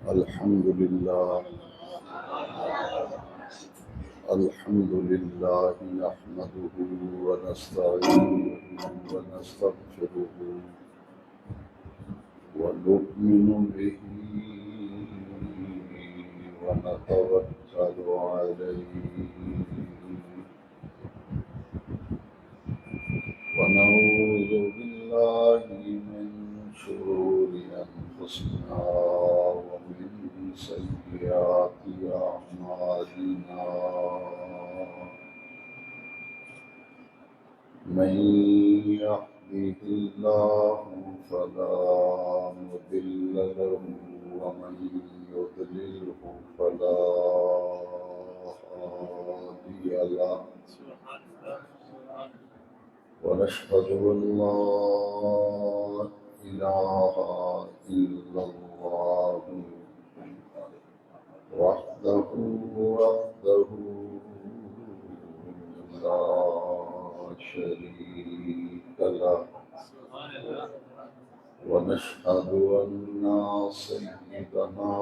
الحمد لله نحمده ونستعينه ونستغفره ونؤمن به ونتوكل عليه ونعوذ بالله من شرور أنفسنا ومن سيئات أعمالنا من يهده الله فلا مضل له ومن يضلله فلا هادي له ونشهد أن لا إله إلا الله وحده لا شريك له ونشهد أن سيدنا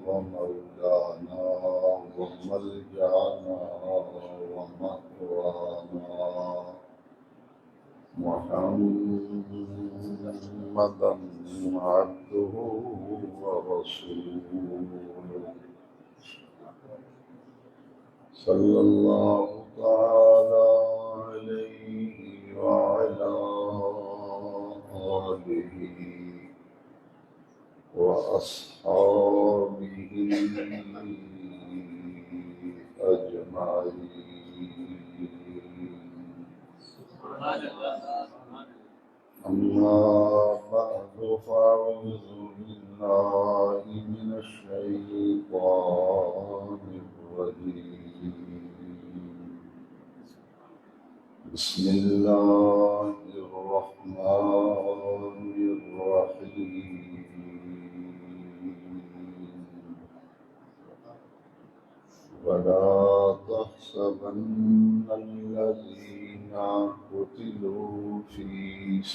ومولانا وملجأنا ومأوانا محمدا عبده ورسوله صلى الله تعالى عليه وعلى آله وأصحابه أجمعين. أما بعد فأعوذ بالله من الشيطان الرجيم. بسم الله الرحمن الرحيم. ولا تحسبن الذين قتلوا في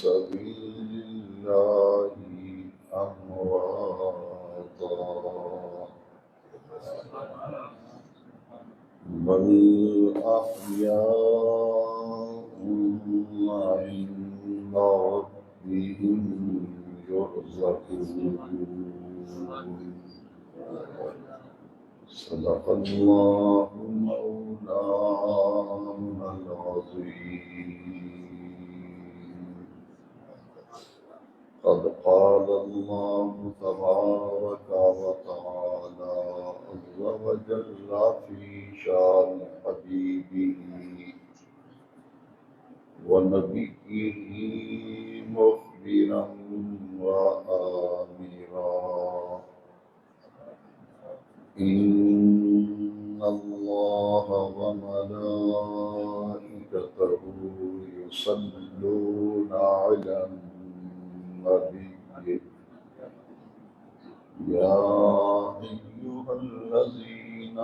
سبيل الله أمواتا بل أحياء عند ربهم يرزقون. صدق الله مولانا العظيم. قد قال الله تبارك وتعالى عز وجل في شان حبيبه ونبيه مخبرا وآمرا: إن الله وملائكته يصلون على النبي يا أيها الذين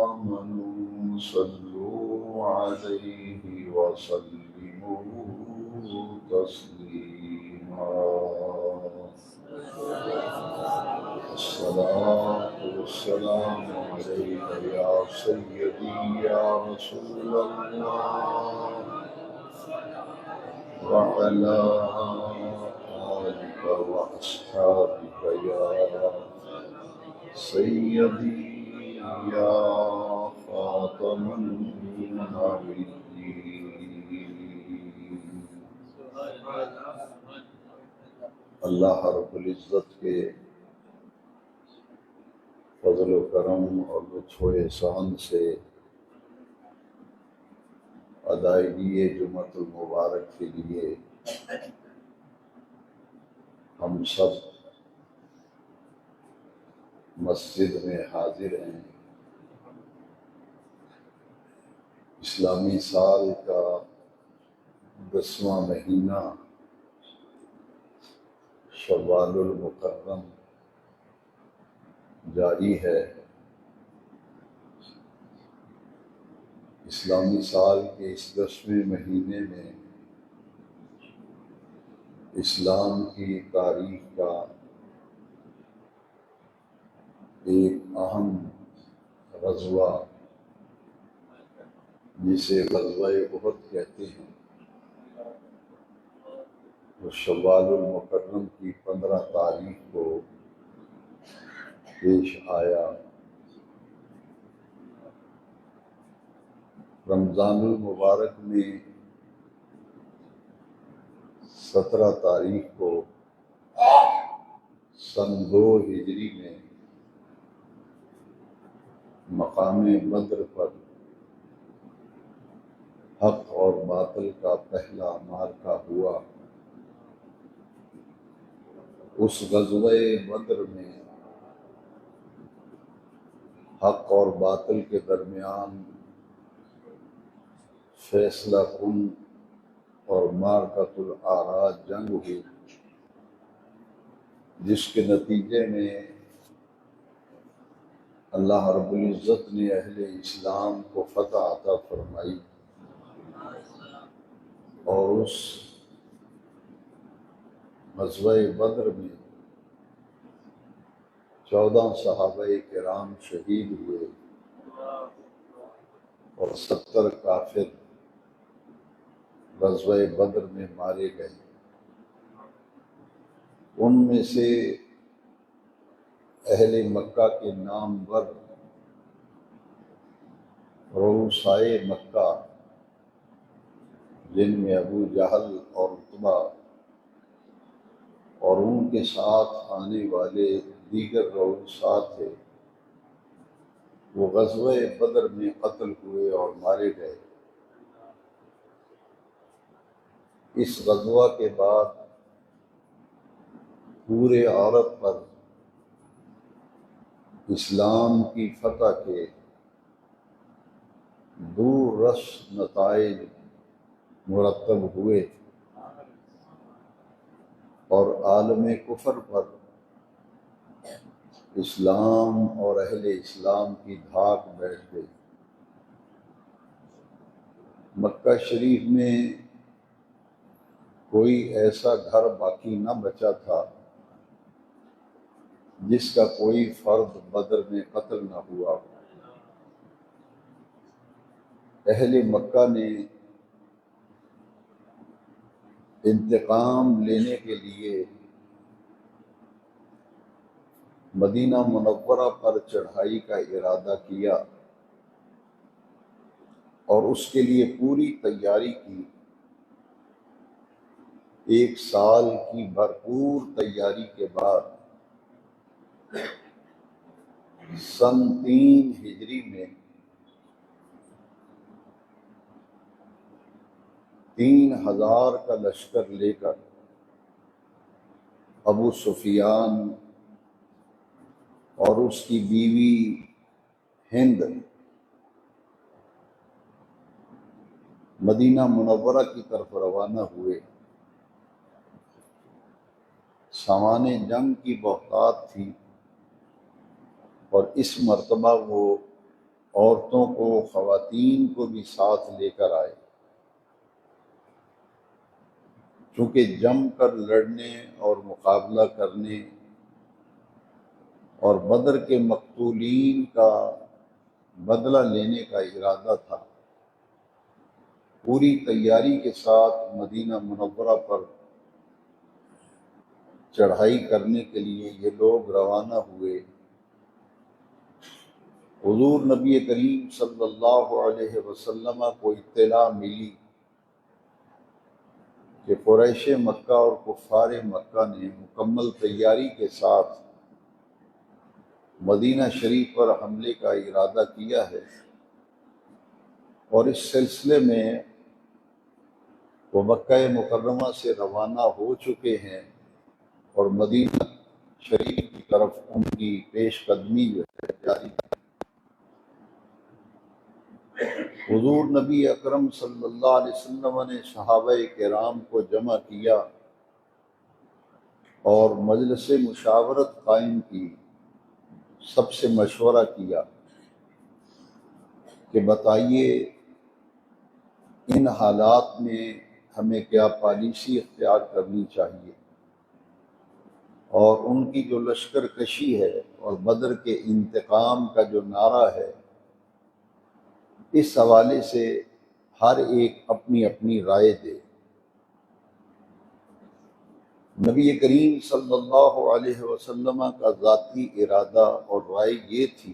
آمنوا صلوا عليه وسلموا تسليما. الصلاة والسلام عليك يا سيدي يا رسول الله وعلى آلك وأصحابك يا سيدي يا خاتم النبيين. اللہ رب العزت کے فضل و کرم اور لطف و احسان سے ادائیگی جمعۃ المبارک کے لیے ہم سب مسجد میں حاضر ہیں۔ اسلامی سال کا 10واں مہینہ شوال المکرم جاری ہے۔ اسلامی سال کے اس 10ویں مہینے میں اسلام کی تاریخ کا ایک اہم غزوہ جسے غزوہ احد کہتے ہیں وہ شوال المکرم کی 15 تاریخ کو پیش آیا۔ رمضان المبارک میں 17 تاریخ کو سن 2 ہجری میں مقام بدر پر حق اور باطل کا پہلا معرکہ ہوا۔ اس غزوہ بدر میں حق اور باطل کے درمیان فیصلہ کن اور معرکۃ الاعراج جنگ ہوئی، جس کے نتیجے میں اللہ رب العزت نے اہل اسلام کو فتح عطا فرمائی، اور اس غزوہ بدر میں 14 صحابہ کرام شہید ہوئے اور 70 کافر غزوہ بدر میں مارے گئے۔ ان میں سے اہل مکہ کے نامور رؤسائے مکہ، جن میں ابو جہل اور عتبہ اور ان کے ساتھ آنے والے دیگر رؤساء تھے، وہ غزوہ بدر میں قتل ہوئے اور مارے گئے۔ اس غزوہ کے بعد پورے عرب پر اسلام کی فتح کے دور رس نتائج مرتب ہوئے اور عالم کفر پر اسلام اور اہل اسلام کی دھاک بیٹھ گئی۔ مکہ شریف میں کوئی ایسا گھر باقی نہ بچا تھا جس کا کوئی فرد بدر میں قتل نہ ہوا۔ اہل مکہ نے انتقام لینے کے لیے مدینہ منورہ پر چڑھائی کا ارادہ کیا اور اس کے لیے پوری تیاری کی۔ 1 سال کی بھرپور تیاری کے بعد سن 3 ہجری میں 3000 کا لشکر لے کر ابو سفیان اور اس کی بیوی ہند مدینہ منورہ کی طرف روانہ ہوئے۔ سامان جنگ کی بہتات تھی اور اس مرتبہ وہ عورتوں کو، خواتین کو بھی ساتھ لے کر آئے، چونکہ جم کر لڑنے اور مقابلہ کرنے اور بدر کے مقتولین کا بدلہ لینے کا ارادہ تھا۔ پوری تیاری کے ساتھ مدینہ منورہ پر چڑھائی کرنے کے لیے یہ لوگ روانہ ہوئے۔ حضور نبی کریم صلی اللہ علیہ وسلم کو اطلاع ملی کہ قریش مکہ اور کفار مکہ نے مکمل تیاری کے ساتھ مدینہ شریف پر حملے کا ارادہ کیا ہے، اور اس سلسلے میں وہ مکہ مکرمہ سے روانہ ہو چکے ہیں اور مدینہ شریف کی طرف ان کی پیش قدمی جو ہے جاری ہے۔ حضور نبی اکرم صلی اللہ علیہ وسلم نے صحابہ کرام کو جمع کیا اور مجلس مشاورت قائم کی، سب سے مشورہ کیا کہ بتائیے ان حالات میں ہمیں کیا پالیسی اختیار کرنی چاہیے۔ اور ان کی جو لشکر کشی ہے اور بدر کے انتقام کا جو نعرہ ہے، اس حوالے سے ہر ایک اپنی اپنی رائے دے۔ نبی کریم صلی اللہ علیہ وسلم کا ذاتی ارادہ اور رائے یہ تھی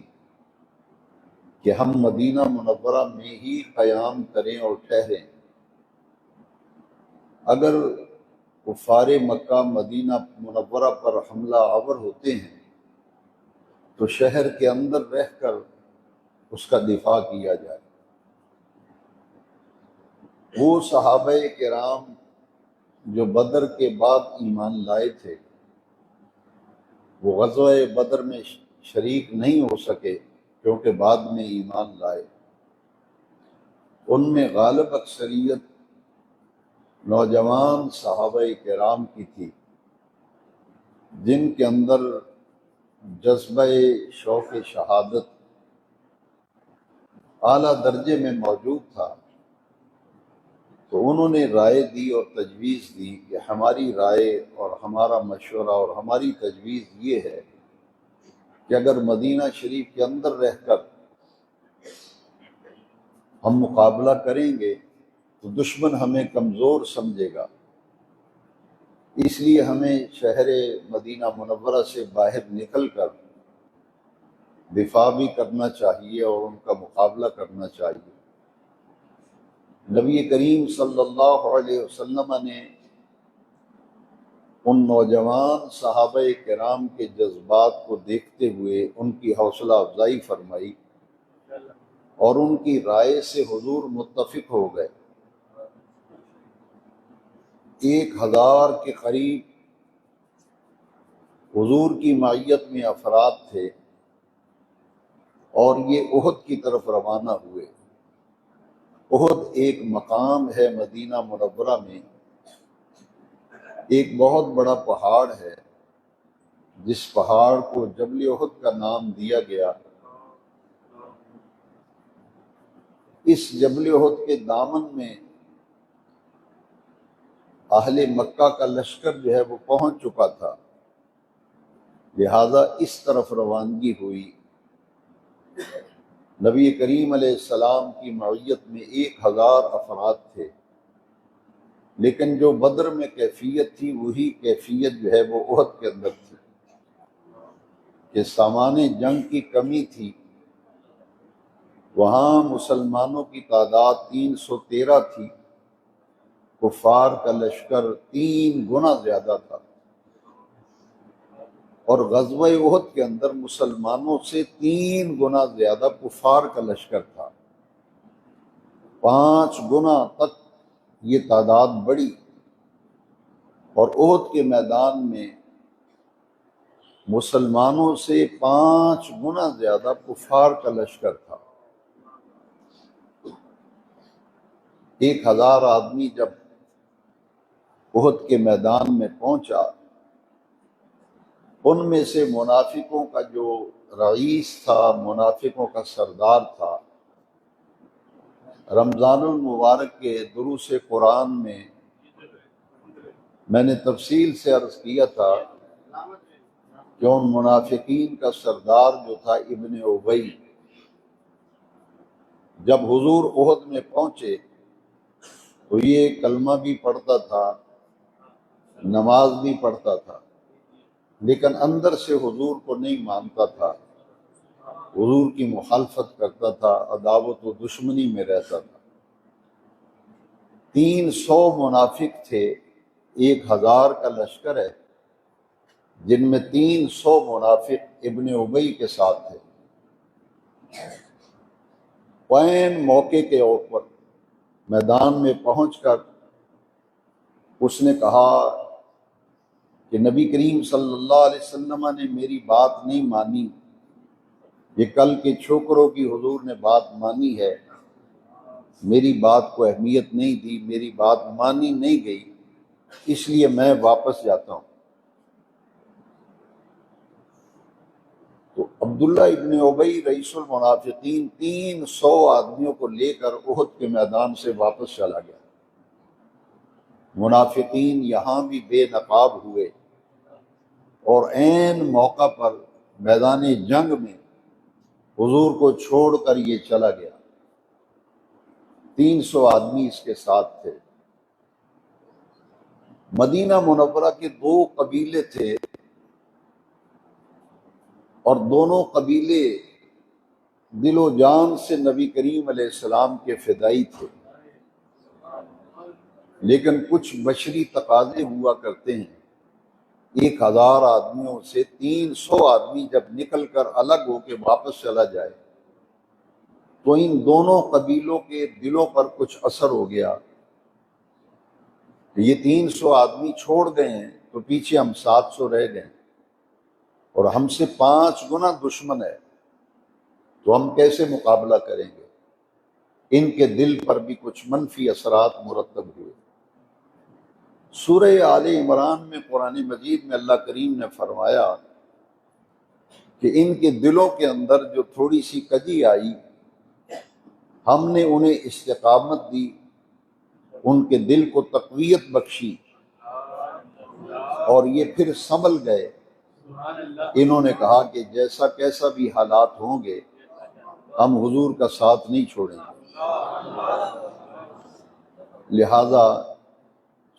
کہ ہم مدینہ منورہ میں ہی قیام کریں اور ٹھہریں۔ اگر کفار مکہ مدینہ منورہ پر حملہ آور ہوتے ہیں تو شہر کے اندر رہ کر اس کا دفاع کیا جائے۔ وہ صحابہ کرام جو بدر کے بعد ایمان لائے تھے، وہ غزوہ بدر میں شریک نہیں ہو سکے کیونکہ بعد میں ایمان لائے۔ ان میں غالب اکثریت نوجوان صحابہ کرام کی تھی، جن کے اندر جذبہ شوق شہادت اعلیٰ درجے میں موجود تھا۔ تو انہوں نے رائے دی اور تجویز دی کہ ہماری رائے اور ہمارا مشورہ اور ہماری تجویز یہ ہے کہ اگر مدینہ شریف کے اندر رہ کر ہم مقابلہ کریں گے تو دشمن ہمیں کمزور سمجھے گا، اس لیے ہمیں شہر مدینہ منورہ سے باہر نکل کر دفاع بھی کرنا چاہیے اور ان کا مقابلہ کرنا چاہیے۔ نبی کریم صلی اللہ علیہ وسلم نے ان نوجوان صحابہ کرام کے جذبات کو دیکھتے ہوئے ان کی حوصلہ افزائی فرمائی اور ان کی رائے سے حضور متفق ہو گئے۔ 1000 کے قریب حضور کی معیت میں افراد تھے اور یہ احد کی طرف روانہ ہوئے۔ احد ایک مقام ہے مدینہ منورہ میں، ایک بہت بڑا پہاڑ ہے جس پہاڑ کو جبل احد کا نام دیا گیا۔ اس جبل احد کے دامن میں اہل مکہ کا لشکر جو ہے وہ پہنچ چکا تھا، لہذا اس طرف روانگی ہوئی۔ نبی کریم علیہ السلام کی معیت میں 1000 افراد تھے، لیکن جو بدر میں کیفیت تھی وہی کیفیت جو ہے وہ احد کے اندر تھی کہ سامان جنگ کی کمی تھی۔ وہاں مسلمانوں کی تعداد 313 تھی، کفار کا لشکر 3 گنا زیادہ تھا، اور غزوہ احد کے اندر مسلمانوں سے 3 گنا زیادہ کفار کا لشکر تھا۔ 5 گنا تک یہ تعداد بڑھی، اور احد کے میدان میں مسلمانوں سے 5 گنا زیادہ کفار کا لشکر تھا۔ 1000 آدمی جب احد کے میدان میں پہنچا، ان میں سے منافقوں کا جو رئیس تھا، منافقوں کا سردار تھا، رمضان المبارک کے دروس قرآن میں نے تفصیل سے عرض کیا تھا کہ ان منافقین کا سردار جو تھا ابن ابی، جب حضور احد میں پہنچے تو یہ کلمہ بھی پڑھتا تھا، نماز بھی پڑھتا تھا، لیکن اندر سے حضور کو نہیں مانتا تھا، حضور کی مخالفت کرتا تھا، عداوت و دشمنی میں رہتا تھا۔ 300 منافق تھے، 1000 کا لشکر ہے، جن میں 300 منافق ابن ابی کے ساتھ تھے۔ عین موقع کے اوپر میدان میں پہنچ کر اس نے کہا کہ نبی کریم صلی اللہ علیہ وسلم نے میری بات نہیں مانی، یہ کل کے چھوکروں کی حضور نے بات مانی ہے، میری بات کو اہمیت نہیں دی، میری بات مانی نہیں گئی، اس لیے میں واپس جاتا ہوں۔ تو عبداللہ ابن ابی رئیس المنافقین 300 آدمیوں کو لے کر احد کے میدان سے واپس چلا گیا۔ منافقین یہاں بھی بے نقاب ہوئے اور عین موقع پر میدان جنگ میں حضور کو چھوڑ کر یہ چلا گیا۔ 300 آدمی اس کے ساتھ تھے۔ مدینہ منورہ کے 2 قبیلے تھے اور دونوں قبیلے دل و جان سے نبی کریم علیہ السلام کے فدائی تھے، لیکن کچھ بشری تقاضے ہوا کرتے ہیں۔ 1000 آدمیوں سے 300 آدمی جب نکل کر الگ ہو کے واپس چلا جائے تو ان دونوں قبیلوں کے دلوں پر کچھ اثر ہو گیا کہ یہ 300 آدمی چھوڑ گئے ہیں تو پیچھے ہم 700 رہ گئے اور ہم سے 5 گنا دشمن ہے، تو ہم کیسے مقابلہ کریں گے؟ ان کے دل پر بھی کچھ منفی اثرات مرتب ہوئے۔ سورہ آل عمران میں قرآن مجید میں اللہ کریم نے فرمایا کہ ان کے دلوں کے اندر جو تھوڑی سی کجی آئی، ہم نے انہیں استقامت دی، ان کے دل کو تقویت بخشی اور یہ پھر سنبھل گئے۔ انہوں نے کہا کہ جیسا کیسا بھی حالات ہوں گے ہم حضور کا ساتھ نہیں چھوڑیں گے۔ لہذا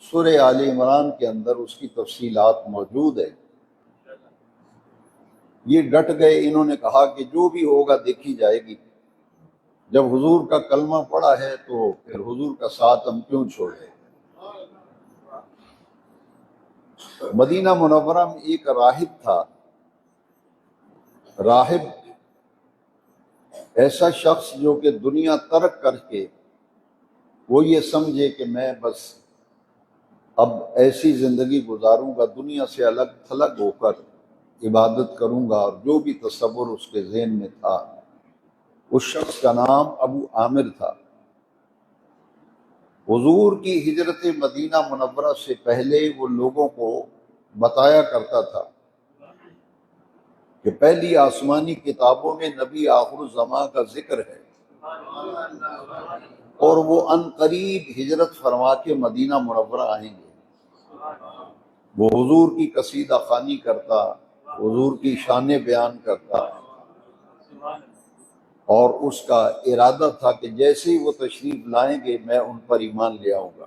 سورہ آل عمران کے اندر اس کی تفصیلات موجود ہے۔ یہ ڈٹ گئے، انہوں نے کہا کہ جو بھی ہوگا دیکھی جائے گی، جب حضور کا کلمہ پڑا ہے تو پھر حضور کا ساتھ ہم کیوں چھوڑیں۔ مدینہ منورہ میں ایک راہب تھا۔ راہب ایسا شخص جو کہ دنیا ترک کر کے وہ یہ سمجھے کہ میں بس اب ایسی زندگی گزاروں گا، دنیا سے الگ تھلگ ہو کر عبادت کروں گا، اور جو بھی تصور اس کے ذہن میں تھا۔ اس شخص کا نام ابو عامر تھا۔ حضور کی ہجرت مدینہ منورہ سے پہلے وہ لوگوں کو بتایا کرتا تھا کہ پہلی آسمانی کتابوں میں نبی آخر الزماں کا ذکر ہے، اور وہ ان قریب ہجرت فرما کے مدینہ منورہ آئیں گے۔ وہ حضور کی قصیدہ خوانی کرتا، حضور کی شان بیان کرتا، اور اس کا ارادہ تھا کہ جیسے ہی وہ تشریف لائیں گے میں ان پر ایمان لے آؤں گا۔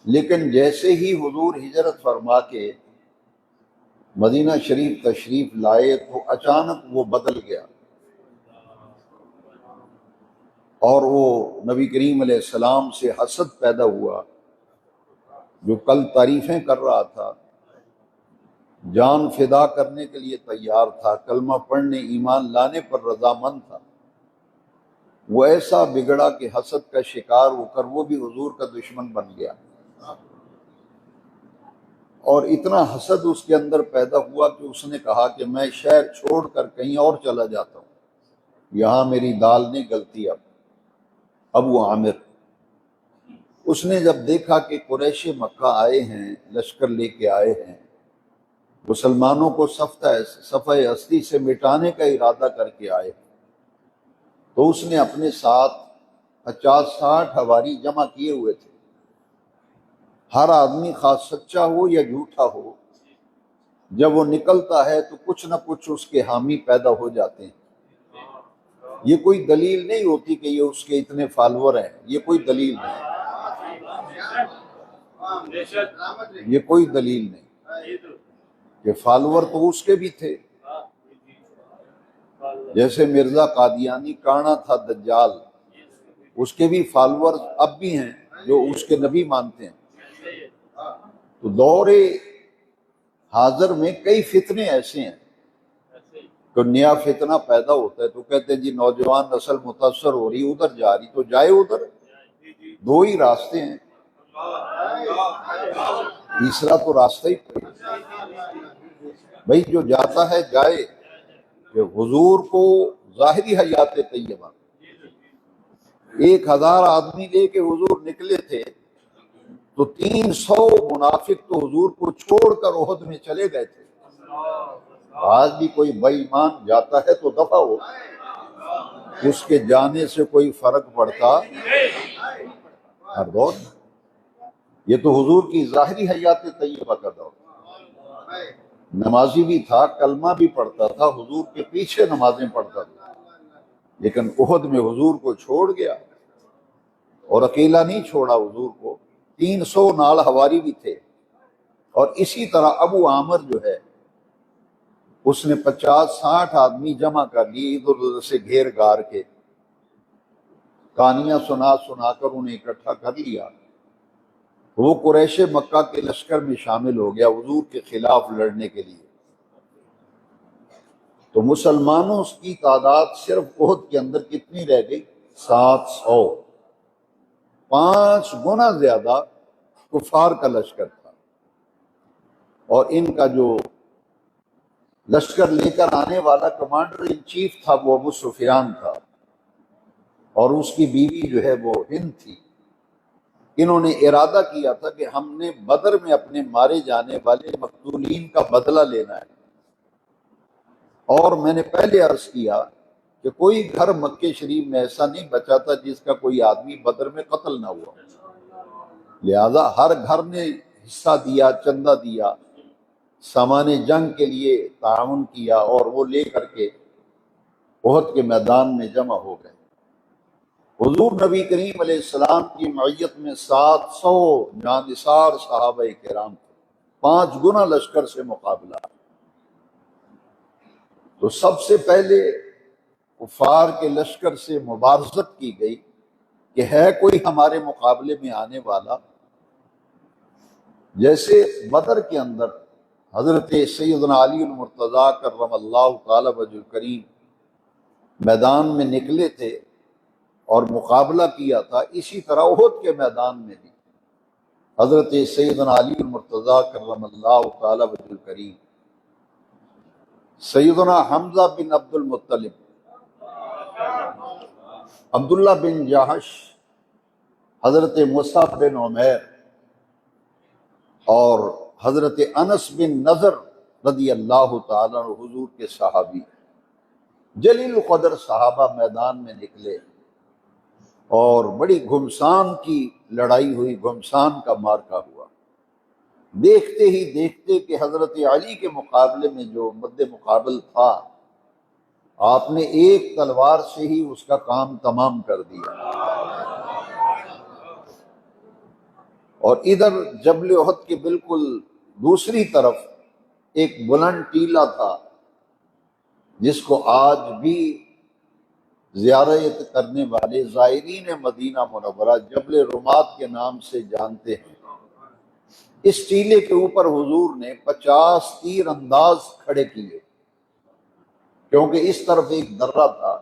لیکن جیسے ہی حضور ہجرت فرما کے مدینہ شریف تشریف لائے تو اچانک وہ بدل گیا، اور وہ نبی کریم علیہ السلام سے حسد پیدا ہوا۔ جو کل تعریفیں کر رہا تھا، جان فدا کرنے کے لیے تیار تھا، کلمہ پڑھنے ایمان لانے پر رضامند تھا، وہ ایسا بگڑا کہ حسد کا شکار ہو کر وہ بھی حضور کا دشمن بن گیا۔ اور اتنا حسد اس کے اندر پیدا ہوا کہ اس نے کہا کہ میں شہر چھوڑ کر کہیں اور چلا جاتا ہوں، یہاں میری دال نہیں گلتی۔ ابو عامر اس نے جب دیکھا کہ قریش مکہ آئے ہیں، لشکر لے کے آئے ہیں، مسلمانوں کو صفحہ ہستی سے مٹانے کا ارادہ کر کے آئے، تو اس نے اپنے ساتھ 50-60 حواری جمع کیے ہوئے تھے۔ ہر آدمی خاص سچا ہو یا جھوٹا ہو، جب وہ نکلتا ہے تو کچھ نہ کچھ اس کے حامی پیدا ہو جاتے ہیں۔ یہ کوئی دلیل نہیں ہوتی کہ یہ اس کے اتنے فالوور ہیں، یہ کوئی دلیل نہیں، یہ کوئی دلیل نہیں کہ فالوور تو اس کے بھی تھے۔ جیسے مرزا قادیانی کانا تھا دجال، اس کے بھی فالوور اب بھی ہیں جو اس کے نبی مانتے ہیں۔ تو دور حاضر میں کئی فتنے ایسے ہیں کہ نیا فتنہ پیدا ہوتا ہے تو کہتے ہیں جی نوجوان نسل متاثر ہو رہی، ادھر جا رہی تو جائے ادھر، 2 ہی راستے ہیں، تیسرا تو راستہ ہی بھائی جو جاتا ہے جائے۔ کہ حضور کو ظاہری حیات طیبہ 1000 آدمی لے کے حضور نکلے تھے تو 300 منافق تو حضور کو چھوڑ کر احد میں چلے گئے تھے۔ آج بھی کوئی بے ایمان جاتا ہے تو دفع ہو، اس کے جانے سے کوئی فرق پڑتا ہر دور۔ یہ تو حضور کی ظاہری حیات طیبہ کا دور۔ نمازی بھی تھا، کلمہ بھی پڑھتا تھا، حضور کے پیچھے نمازیں پڑھتا تھا، لیکن احد میں حضور کو چھوڑ گیا، اور اکیلا نہیں چھوڑا حضور کو، 300 نال ہواری بھی تھے۔ اور اسی طرح ابو عامر جو ہے، اس نے 50-60 آدمی جمع کر لیے، ادھر ادھر سے گھیر گار کے، کہانیاں سنا سنا کر انہیں اکٹھا کر لیا۔ وہ قریش مکہ کے لشکر میں شامل ہو گیا حضور کے خلاف لڑنے کے لیے۔ تو مسلمانوں کی تعداد صرف احد کے اندر کتنی رہ گئی؟ 700۔ 5 گنا زیادہ کفار کا لشکر تھا، اور ان کا جو لشکر لے کر آنے والا کمانڈر ان چیف تھا وہ ابو سفیان تھا، اور اس کی بیوی جو ہے وہ ہند تھی۔ انہوں نے ارادہ کیا تھا کہ ہم نے بدر میں اپنے مارے جانے والے مقتولین کا بدلہ لینا ہے، اور میں نے پہلے عرض کیا کہ کوئی گھر مکہ شریف میں ایسا نہیں بچا تھا جس کا کوئی آدمی بدر میں قتل نہ ہوا، لہذا ہر گھر نے حصہ دیا، چندہ دیا، سامان جنگ کے لیے تعاون کیا، اور وہ لے کر کے احد کے میدان میں جمع ہو گئے۔ حضور نبی کریم علیہ السلام کی معیت میں 700 جاں صحابہ کرام تھے، 5 گنا لشکر سے مقابلہ۔ تو سب سے پہلے کفار کے لشکر سے مبارزت کی گئی کہ ہے کوئی ہمارے مقابلے میں آنے والا۔ جیسے بدر کے اندر حضرت سیدنا علی المرتضیٰ کرم اللہ تعالی وجہ الکریم میدان میں نکلے تھے اور مقابلہ کیا تھا، اسی طرح احد کے میدان میں بھی حضرت سیدنا علی المرتضیٰ کرم اللہ تعالی وجہ الکریم، سیدنا حمزہ بن عبد المطلب، عبداللہ بن جہش، حضرت مصعب بن عمیر، اور حضرت انس بن نضر رضی اللہ تعالیٰ عنہ حضور کے صحابی، جلیل القدر صحابہ میدان میں نکلے، اور بڑی گھمسان کی لڑائی ہوئی، گھمسان کا مارکا ہوا۔ دیکھتے ہی دیکھتے کہ حضرت علی کے مقابلے میں جو مد مقابل تھا، آپ نے ایک تلوار سے ہی اس کا کام تمام کر دیا۔ اور ادھر جبل احد کے بالکل دوسری طرف ایک بلند ٹیلہ تھا، جس کو آج بھی زیارت کرنے والے زائرین مدینہ منورہ جبل رمات کے نام سے جانتے ہیں۔ اس ٹیلے کے اوپر حضور نے 50 تیر انداز کھڑے کیے، کیونکہ اس طرف ایک درہ تھا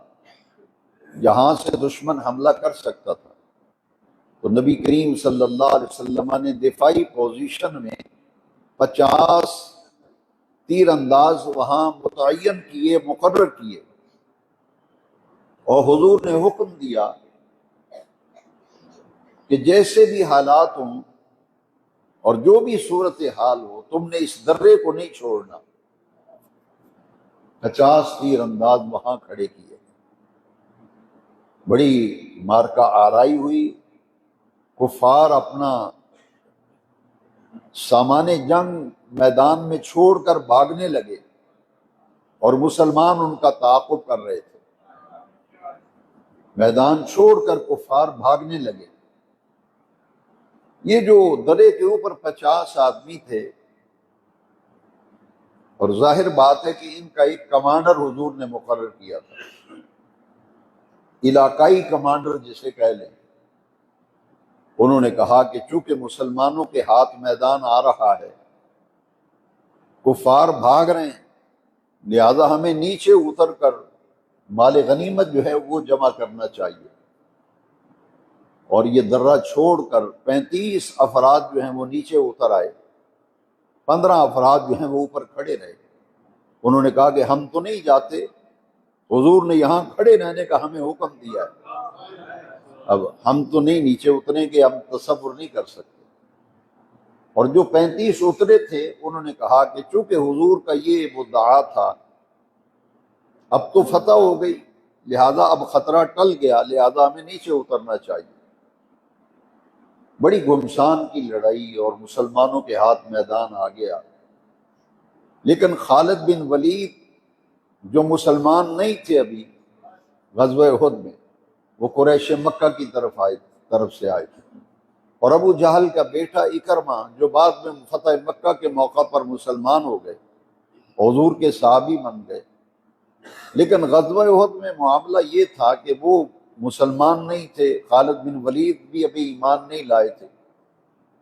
جہاں سے دشمن حملہ کر سکتا تھا۔ تو نبی کریم صلی اللہ علیہ وسلم نے دفاعی پوزیشن میں 50 تیر انداز وہاں متعین کیے، مقرر کیے، اور حضور نے حکم دیا کہ جیسے بھی حالات ہوں اور جو بھی صورتحال ہو، تم نے اس درے کو نہیں چھوڑنا۔ 50 تیر انداز وہاں کھڑے کیے، بڑی مارکا آرائی ہوئی، کفار اپنا سامان جنگ میدان میں چھوڑ کر بھاگنے لگے، اور مسلمان ان کا تعاقب کر رہے تھے۔ میدان چھوڑ کر کفار بھاگنے لگے۔ یہ جو درے کے اوپر 50 آدمی تھے، اور ظاہر بات ہے کہ ان کا ایک کمانڈر حضور نے مقرر کیا تھا، علاقائی کمانڈر جسے کہہ لیں۔ انہوں نے کہا کہ چونکہ مسلمانوں کے ہاتھ میدان آ رہا ہے، کفار بھاگ رہے ہیں، لہذا ہمیں نیچے اتر کر مال غنیمت جو ہے وہ جمع کرنا چاہیے۔ اور یہ درہ چھوڑ کر 35 افراد جو ہیں وہ نیچے اتر آئے، 15 افراد جو ہیں وہ اوپر کھڑے رہے۔ انہوں نے کہا کہ ہم تو نہیں جاتے، حضور نے یہاں کھڑے رہنے کا ہمیں حکم دیا ہے، اب ہم تو نہیں نیچے اتریں گے، ہم تصور نہیں کر سکتے۔ اور جو 35 اترے تھے انہوں نے کہا کہ چونکہ حضور کا یہ مدعا تھا، اب تو فتح ہو گئی، لہذا اب خطرہ ٹل گیا، لہذا ہمیں نیچے اترنا چاہیے۔ بڑی گھمسان کی لڑائی، اور مسلمانوں کے ہاتھ میدان آ گیا۔ لیکن خالد بن ولید جو مسلمان نہیں تھے ابھی غزوہ احد میں، وہ قریش مکہ کی طرف سے آئے تھے، اور ابو جہل کا بیٹا اکرمہ جو بعد میں فتح مکہ کے موقع پر مسلمان ہو گئے، حضور کے صحابی بن گئے۔ لیکن غزوہ احد میں معاملہ یہ تھا کہ وہ مسلمان نہیں تھے، خالد بن ولید بھی ابھی ایمان نہیں لائے تھے۔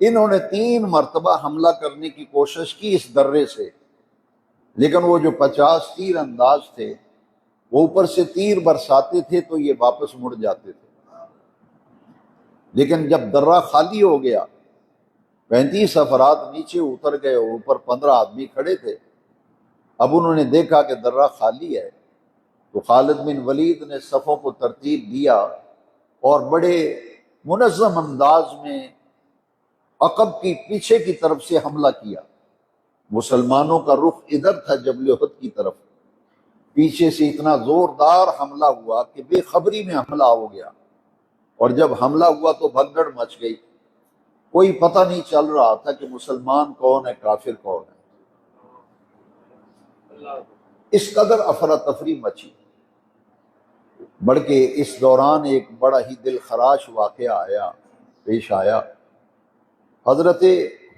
انہوں نے 3 مرتبہ حملہ کرنے کی کوشش کی اس درے سے، لیکن وہ جو 50 تیر انداز تھے وہ اوپر سے تیر برساتے تھے تو یہ واپس مڑ جاتے تھے۔ لیکن جب درہ خالی ہو گیا، 35 افراد نیچے اتر گئے اور اوپر 15 آدمی کھڑے تھے، اب انہوں نے دیکھا کہ درہ خالی ہے، تو خالد بن ولید نے صفوں کو ترتیب دیا اور بڑے منظم انداز میں عقب کی پیچھے کی طرف سے حملہ کیا۔ مسلمانوں کا رخ ادھر تھا جبل احد کی طرف، پیچھے سے اتنا زوردار حملہ ہوا کہ بے خبری میں حملہ ہو گیا، اور جب حملہ ہوا تو بھگدڑ مچ گئی، کوئی پتہ نہیں چل رہا تھا کہ مسلمان کون ہے کافر کون ہے۔ اس قدر افراتفری مچی، بلکہ اس دوران ایک بڑا ہی دل خراش واقعہ پیش آیا۔ حضرت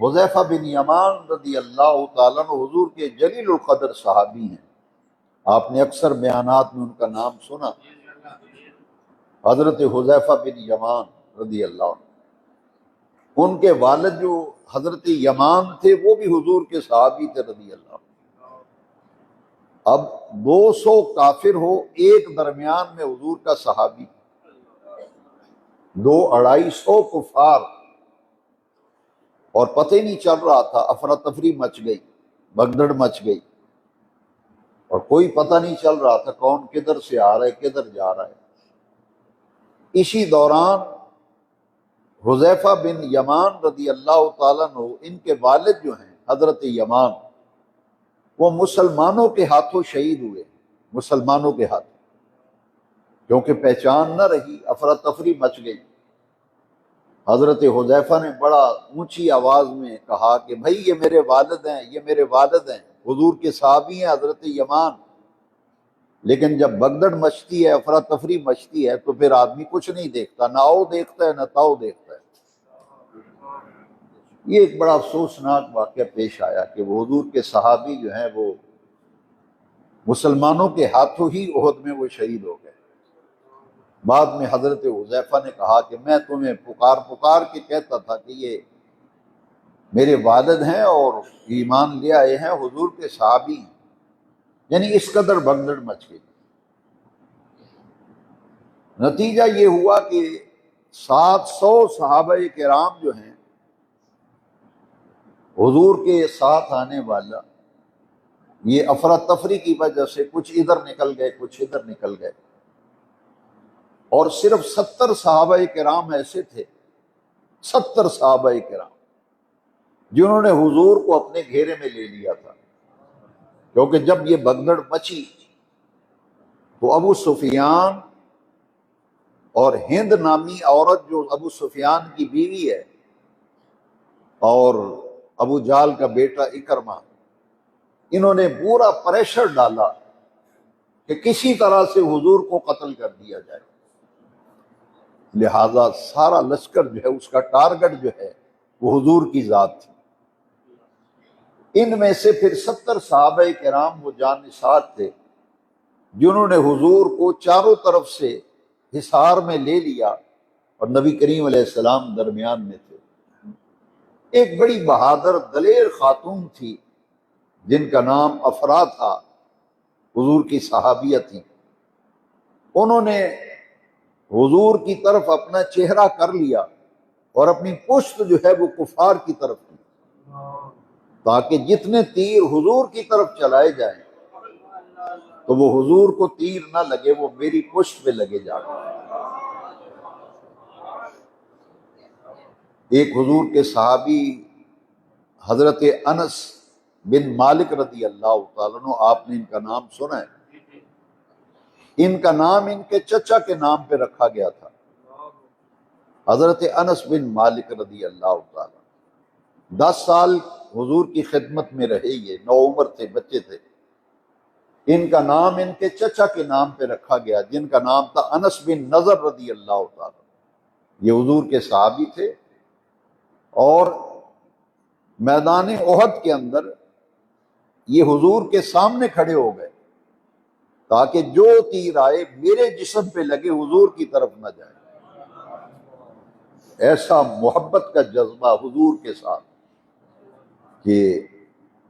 حذیفہ بن یمان رضی اللہ تعالیٰ عنہ حضور کے جلیل القدر صحابی ہیں، آپ نے اکثر بیانات میں ان کا نام سنا، حضرت حذیفہ بن یمان رضی اللہ عنہ۔ ان کے والد جو حضرت یمان تھے وہ بھی حضور کے صحابی تھے رضی اللہ عنہ۔ اب 200 کافر ہو، ایک درمیان میں حضور کا صحابی، 200-250 کفار، اور پتہ ہی نہیں چل رہا تھا، افراتفری مچ گئی، بھگدڑ مچ گئی، اور کوئی پتہ نہیں چل رہا تھا کون کدھر سے آ رہا ہے کدھر جا رہا ہے۔ اسی دوران حذیفہ بن یمان رضی اللہ تعالیٰ عنہ، ان کے والد جو ہیں حضرت یمان، وہ مسلمانوں کے ہاتھوں شہید ہوئے، مسلمانوں کے ہاتھوں، کیونکہ پہچان نہ رہی، افراتفری مچ گئی۔ حضرت حذیفہ نے بڑا اونچی آواز میں کہا کہ بھائی یہ میرے والد ہیں، یہ میرے والد ہیں، حضور کے صحابی ہیں حضرت یمان۔ لیکن جب بھگدڑ مچتی ہے، افراتفری مچتی ہے، تو پھر آدمی کچھ نہیں دیکھتا، نہ آؤ دیکھتا ہے نہ تاؤ دیکھتا ہے۔ یہ ایک بڑا افسوسناک واقعہ پیش آیا کہ وہ حضور کے صحابی جو ہیں وہ مسلمانوں کے ہاتھوں ہی احد میں وہ شہید ہو گئے۔ بعد میں حضرت حذیفہ نے کہا کہ میں تمہیں پکار کے کہتا تھا کہ یہ میرے والد ہیں اور ایمان لے آئے ہیں، حضور کے صحابی ہیں، یعنی اس قدر بھگدڑ مچ گئی۔ نتیجہ یہ ہوا کہ 700 صحابہ کرام جو ہیں حضور کے ساتھ آنے والا، یہ افراتفری کی وجہ سے کچھ ادھر نکل گئے کچھ ادھر نکل گئے، اور صرف 70 صحابہ کرام ایسے تھے، 70 صحابہ کرام جنہوں نے حضور کو اپنے گھیرے میں لے لیا تھا، کیونکہ جب یہ بھگدڑ مچی تو ابو سفیان اور ہند نامی عورت جو ابو سفیان کی بیوی ہے، اور ابو جہل کا بیٹا اکرمہ، انہوں نے پورا پریشر ڈالا کہ کسی طرح سے حضور کو قتل کر دیا جائے، لہذا سارا لشکر جو ہے اس کا ٹارگٹ جو ہے وہ حضور کی ذات تھی۔ ان میں سے پھر 70 صحابہ کرام وہ جان نثار تھے جنہوں نے حضور کو چاروں طرف سے حصار میں لے لیا، اور نبی کریم علیہ السلام درمیان میں تھے۔ ایک بڑی بہادر دلیر خاتون تھی جن کا نام افرا تھا، حضور کی صحابیہ تھی۔ انہوں نے حضور کی طرف اپنا چہرہ کر لیا اور اپنی پشت جو ہے وہ کفار کی طرف کی، تاکہ جتنے تیر حضور کی طرف چلائے جائیں تو وہ حضور کو تیر نہ لگے، وہ میری پشت پہ لگے جا کر۔ ایک حضور کے صحابی حضرت انس بن مالک رضی اللہ تعالیٰ عنہ، آپ نے ان کا نام سنا ہے، ان کا نام ان کے چچا کے نام پہ رکھا گیا تھا، حضرت انس بن مالک رضی اللہ تعالیٰ۔ 10 سال حضور کی خدمت میں رہے، یہ نو عمر تھے، بچے تھے۔ ان کا نام ان کے چچا کے نام پہ رکھا گیا، جن کا نام تھا انس بن نضر رضی اللہ تعالی۔ یہ حضور کے صحابی تھے، اور میدان احد کے اندر یہ حضور کے سامنے کھڑے ہو گئے تاکہ جو تیر آئے میرے جسم پہ لگے، حضور کی طرف نہ جائے۔ ایسا محبت کا جذبہ حضور کے ساتھ کہ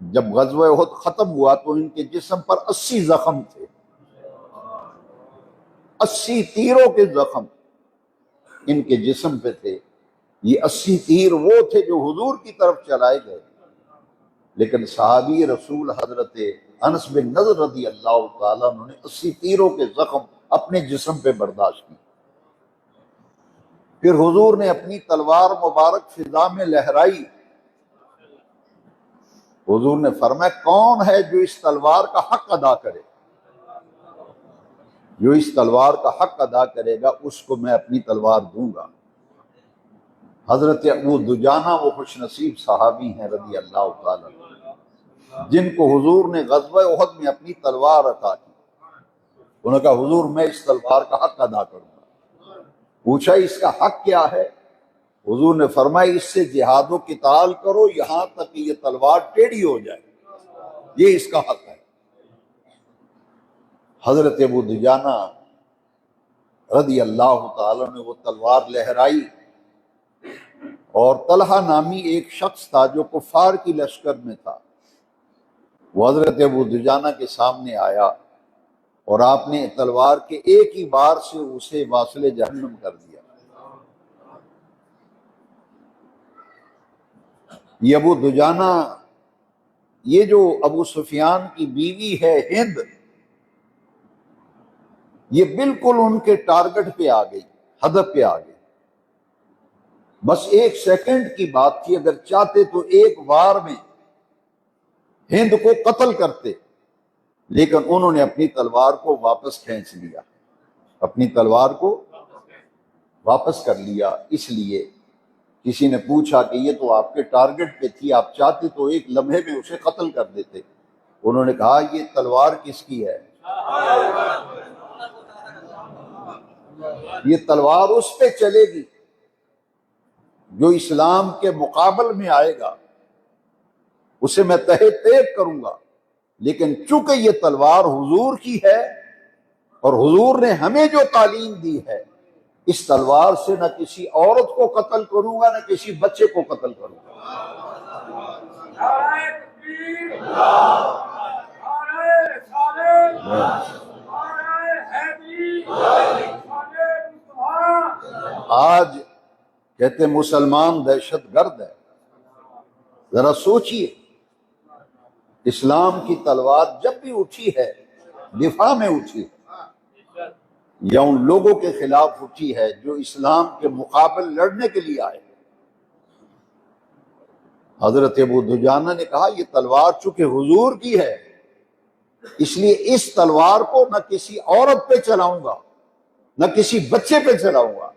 جب غزوہ احد ختم ہوا تو ان کے جسم پر 80 زخم تھے، 80 تیروں کے زخم ان کے جسم پہ تھے۔ یہ 80 تیر وہ تھے جو حضور کی طرف چلائے گئے، لیکن صحابی رسول حضرت انس بن نضر رضی اللہ تعالیٰ عنہ نے 80 تیروں کے زخم اپنے جسم پہ برداشت کی۔ پھر حضور نے اپنی تلوار مبارک فضا میں لہرائی۔ حضور نے فرمایا کون ہے جو اس تلوار کا حق ادا کرے؟ جو اس تلوار کا حق ادا کرے گا اس کو میں اپنی تلوار دوں گا۔ حضرت ابو دجانہ وہ خوش نصیب صحابی ہیں رضی اللہ تعالیٰ جن کو حضور نے غزوہ احد میں اپنی تلوار عطا کی۔ انہوں نے کہا حضور میں اس تلوار کا حق ادا کروں گا۔ پوچھا اس کا حق کیا ہے؟ حضور نے فرمایا اس سے جہاد و قتال کرو یہاں تک کہ یہ تلوار ٹیڑھی ہو جائے، یہ اس کا حق ہے۔ حضرت ابو دجانہ رضی اللہ تعالیٰ نے وہ تلوار لہرائی، اور طلحہ نامی ایک شخص تھا جو کفار کی لشکر میں تھا، وہ حضرت ابو دجانہ کے سامنے آیا اور آپ نے تلوار کے ایک ہی بار سے اسے واصل جہنم کر دیا۔ یہ ابو دجانہ، یہ جو ابو سفیان کی بیوی ہے ہند، یہ بالکل ان کے ٹارگٹ پہ آ گئی، ہدف پہ آ گئی۔ بس ایک سیکنڈ کی بات تھی، اگر چاہتے تو ایک وار میں ہند کو قتل کرتے، لیکن انہوں نے اپنی تلوار کو واپس کھینچ لیا، اپنی تلوار کو واپس کر لیا۔ اس لیے کسی نے پوچھا کہ یہ تو آپ کے ٹارگٹ پہ تھی، آپ چاہتے تو ایک لمحے میں اسے قتل کر دیتے۔ انہوں نے کہا یہ تلوار کس کی ہے؟ یہ تلوار اس پہ چلے گی جو اسلام کے مقابل میں آئے گا، اسے میں تہہ تیغ کروں گا۔ لیکن چونکہ یہ تلوار حضور کی ہے اور حضور نے ہمیں جو تعلیم دی ہے، اس تلوار سے نہ کسی عورت کو قتل کروں گا نہ کسی بچے کو قتل کروں گا۔ آج کہتے مسلمان دہشت گرد ہے، ذرا سوچئے، اسلام کی تلوار جب بھی اٹھی ہے دفاع میں اٹھی ہے، یا ان لوگوں کے خلاف اٹھی ہے جو اسلام کے مقابل لڑنے کے لیے آئے۔ حضرت ابو دجانہ نے کہا یہ تلوار چونکہ حضور کی ہے، اس لیے اس تلوار کو نہ کسی عورت پہ چلاؤں گا نہ کسی بچے پہ چلاؤں گا۔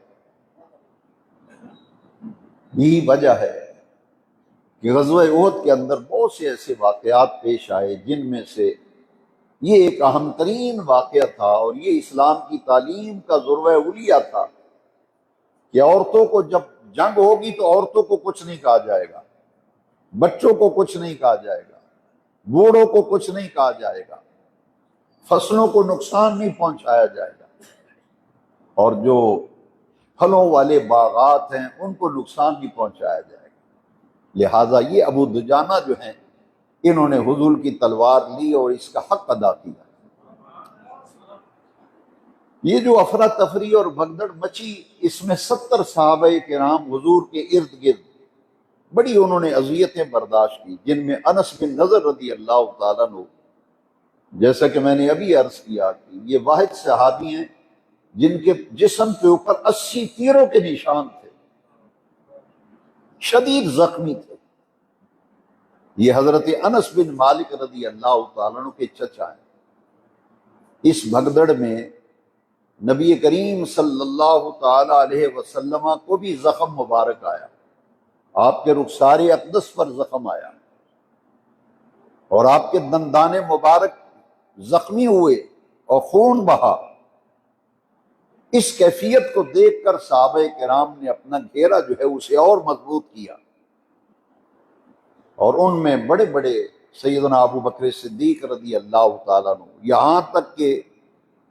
یہی وجہ ہے کہ غزوہ احد کے اندر بہت سے ایسے واقعات پیش آئے جن میں سے یہ ایک اہم ترین واقعہ تھا، اور یہ اسلام کی تعلیم کا ذروہ اولیہ تھا کہ عورتوں کو جب جنگ ہوگی تو عورتوں کو کچھ نہیں کہا جائے گا، بچوں کو کچھ نہیں کہا جائے گا، بوڑھوں کو کچھ نہیں کہا جائے گا، فصلوں کو نقصان نہیں پہنچایا جائے گا، اور جو پھلوں والے باغات ہیں ان کو نقصان نہیں پہنچایا جائے گا۔ لہٰذا یہ ابو دجانہ جو ہیں انہوں نے حضور کی تلوار لی اور اس کا حق ادا کیا۔ یہ جو افراتفری اور بھگدڑ مچی، اس میں 70 صحابہ کرام حضور کے ارد گرد بڑی انہوں نے اذیتیں برداشت کی، جن میں انس بن نضر رضی اللہ تعالیٰ عنہ، جیسا کہ میں نے ابھی عرض کیا کہ یہ واحد صحابی ہیں جن کے جسم کے اوپر 80 تیروں کے نشان تھے، شدید زخمی تھے۔ یہ حضرت انس بن مالک رضی اللہ تعالیٰ عنہ کے چچا ہیں۔ اس بھگدڑ میں نبی کریم صلی اللہ تعالی علیہ وسلم کو بھی زخم مبارک آیا، آپ کے رخسار اقدس پر زخم آیا۔ اور آپ کے دندان مبارک زخمی ہوئے اور خون بہا۔ اس کیفیت کو دیکھ کر صحابہ کرام نے اپنا گھیرا جو ہے اسے اور مضبوط کیا، اور ان میں بڑے بڑے سیدنا ابو بکر صدیق رضی اللہ تعالیٰ عنہ، یہاں تک کہ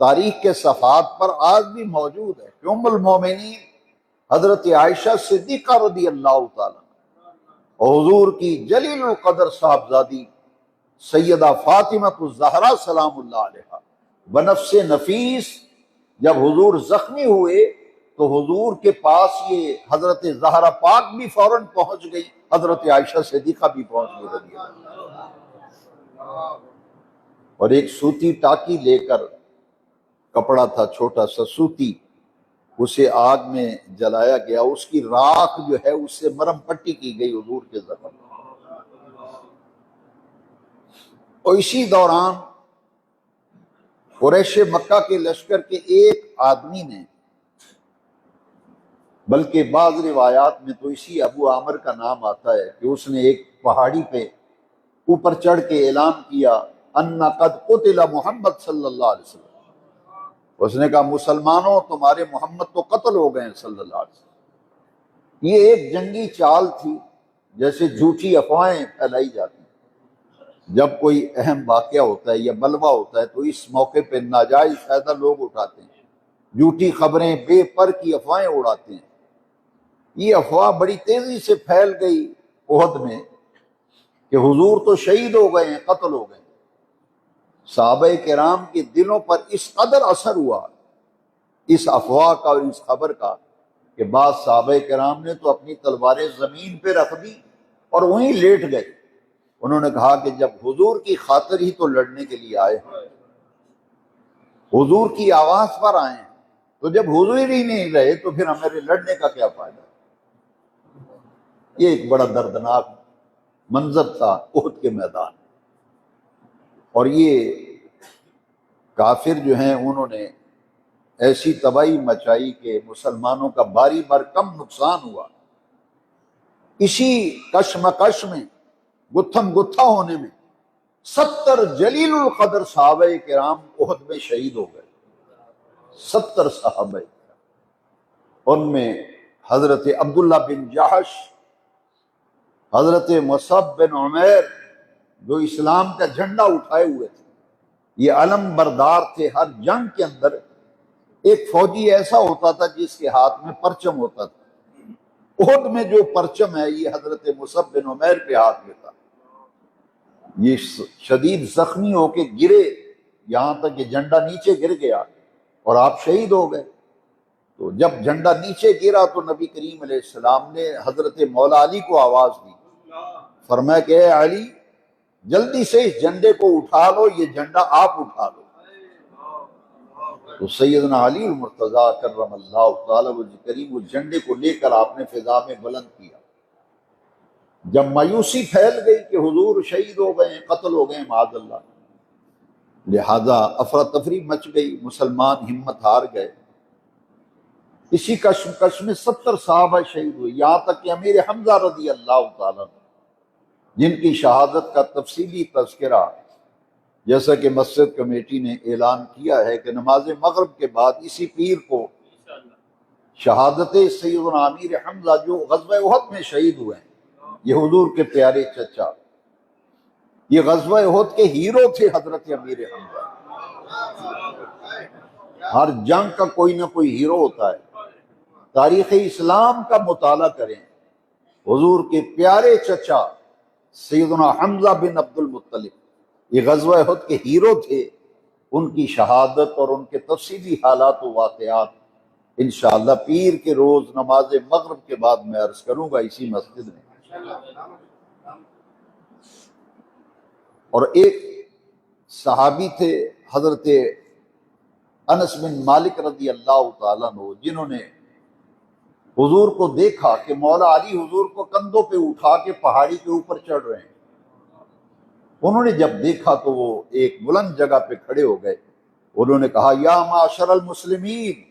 تاریخ کے صفحات پر آج بھی موجود ہے کہ ام المومنین حضرت عائشہ صدیقہ رضی اللہ تعالیٰ اور حضور کی جلیل القدر صاحبزادی سیدہ فاطمہ الزہرا سلام اللہ علیہا بنفس نفیس جب حضور زخمی ہوئے تو حضور کے پاس یہ حضرت زہرا پاک بھی فوراً پہنچ گئی، حضرت عائشہ صدیقہ بھی پہنچ گئی رضی اللہ، اور ایک سوتی ٹاکی لے کر، کپڑا تھا چھوٹا سا سوتی، اسے آگ میں جلایا گیا، اس کی راکھ جو ہے اس سے مرم پٹی کی گئی حضور کے زخم۔ اور اسی دوران قریش مکہ کے لشکر کے ایک آدمی نے، بلکہ بعض روایات میں تو اسی ابو عامر کا نام آتا ہے، کہ اس نے ایک پہاڑی پہ اوپر چڑھ کے اعلان کیا ان قد قتل محمد صلی اللہ علیہ وسلم، اس نے کہا مسلمانوں تمہارے محمد تو قتل ہو گئے ہیں صلی اللہ علیہ وسلم۔ یہ ایک جنگی چال تھی، جیسے جھوٹی افواہیں پھیلائی جاتی ہیں، جب کوئی اہم واقعہ ہوتا ہے یا بلوہ ہوتا ہے تو اس موقع پہ ناجائز فائدہ لوگ اٹھاتے ہیں، جھوٹی خبریں بے پر کی افواہیں اڑاتے ہیں۔ یہ افواہ بڑی تیزی سے پھیل گئی احد میں کہ حضور تو شہید ہو گئے ہیں، قتل ہو گئے ہیں۔ صحابہ کرام کے دلوں پر اس قدر اثر ہوا اس افواہ کا اور اس خبر کا کہ بعض صحابہ کرام نے تو اپنی تلواریں زمین پہ رکھ دی اور وہیں لیٹ گئے۔ انہوں نے کہا کہ جب حضور کی خاطر ہی تو لڑنے کے لیے آئے ہیں، حضور کی آواز پر آئے ہیں، تو جب حضور ہی نہیں رہے تو پھر ہمارے لڑنے کا کیا فائدہ۔ یہ ایک بڑا دردناک منظر تھا احد کے میدان، اور یہ کافر جو ہیں انہوں نے ایسی تباہی مچائی کہ مسلمانوں کا باری بار کم نقصان ہوا۔ اسی کشمکش میں، گتھم گتھا ہونے میں 70 جلیل القدر صحابہ کرام احد میں شہید ہو گئے، 70 صحابہ، ان میں حضرت عبداللہ بن جحش، حضرت مصعب بن عمیر جو اسلام کا جھنڈا اٹھائے ہوئے تھے، یہ علم بردار تھے۔ ہر جنگ کے اندر ایک فوجی ایسا ہوتا تھا جس کے ہاتھ میں پرچم ہوتا تھا۔ احد میں جو پرچم ہے یہ حضرت مصعب بن عمیر کے ہاتھ میں تھا۔ یہ شدید زخمی ہو کے گرے، یہاں تک کہ جھنڈا نیچے گر گیا اور آپ شہید ہو گئے۔ تو جب جھنڈا نیچے گرا تو نبی کریم علیہ السلام نے حضرت مولا علی کو آواز دی، فرمایا کہ اے علی جلدی سے اس جھنڈے کو اٹھا لو، یہ جھنڈا آپ اٹھا لو۔ تو سیدنا علی المرتضیٰ کرم اللہ تعالیٰ وجہ کریم اس جھنڈے کو لے کر آپ نے فضا میں بلند کیا۔ جب مایوسی پھیل گئی کہ حضور شہید ہو گئے ہیں، قتل ہو گئے ہیں معاذ اللہ، لہذا افراتفری مچ گئی، مسلمان ہمت ہار گئے۔ اسی کشمکش میں 70 صحابہ شہید ہوئے، یہاں تک کہ امیر حمزہ رضی اللہ تعالیٰ جن کی شہادت کا تفصیلی تذکرہ جیسا کہ مسجد کمیٹی نے اعلان کیا ہے کہ نماز مغرب کے بعد اسی پیر کو شہادت سیدنا امیر حمزہ جو غزوہ احد میں شہید ہوئے ہیں، یہ حضور کے پیارے چچا، یہ غزوہ احد کے ہیرو تھے حضرت امیر حمزہ۔ ہر جنگ کا کوئی نہ کوئی ہیرو ہوتا ہے۔ تاریخ اسلام کا مطالعہ کریں، حضور کے پیارے چچا سیدنا حمزہ بن عبد المطلب یہ غزوہ احد کے ہیرو تھے۔ ان کی شہادت اور ان کے تفصیلی حالات و واقعات انشاءاللہ پیر کے روز نماز مغرب کے بعد میں عرض کروں گا اسی مسجد میں۔ اور ایک صحابی تھے حضرت انس بن مالک رضی اللہ تعالیٰ عنہ، جنہوں نے حضور کو دیکھا کہ مولا علی حضور کو کندھوں پہ اٹھا کے پہاڑی کے اوپر چڑھ رہے ہیں۔ انہوں نے جب دیکھا تو وہ ایک بلند جگہ پہ کھڑے ہو گئے، انہوں نے کہا یا معاشر المسلمین،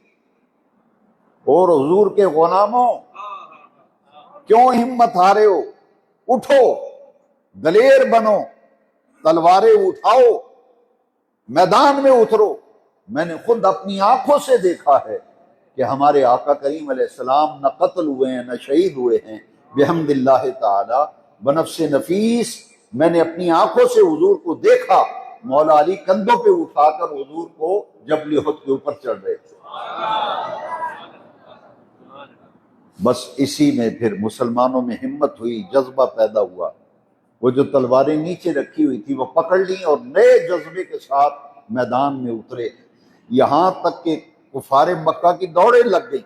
اور حضور کے غلاموں کیوں ہمت ہارے ہو، اٹھو، دلیر بنو، تلواریں اٹھاؤ، میدان میں اترو۔ میں نے خود اپنی آنکھوں سے دیکھا ہے کہ ہمارے آقا کریم علیہ السلام نہ قتل ہوئے ہیں نہ شہید ہوئے ہیں، بحمد اللہ تعالی بنفس نفیس۔ میں نے اپنی آنکھوں سے حضور کو دیکھا، مولا علی کندھوں پہ اٹھا کر حضور کو جبل احد کے اوپر چڑھ رہے تھے۔ بس اسی میں پھر مسلمانوں میں ہمت ہوئی، جذبہ پیدا ہوا۔ وہ جو تلواریں نیچے رکھی ہوئی تھی وہ پکڑ لیں اور نئے جذبے کے ساتھ میدان میں اترے، یہاں تک کہ کفار مکہ کی دوڑیں لگ گئی،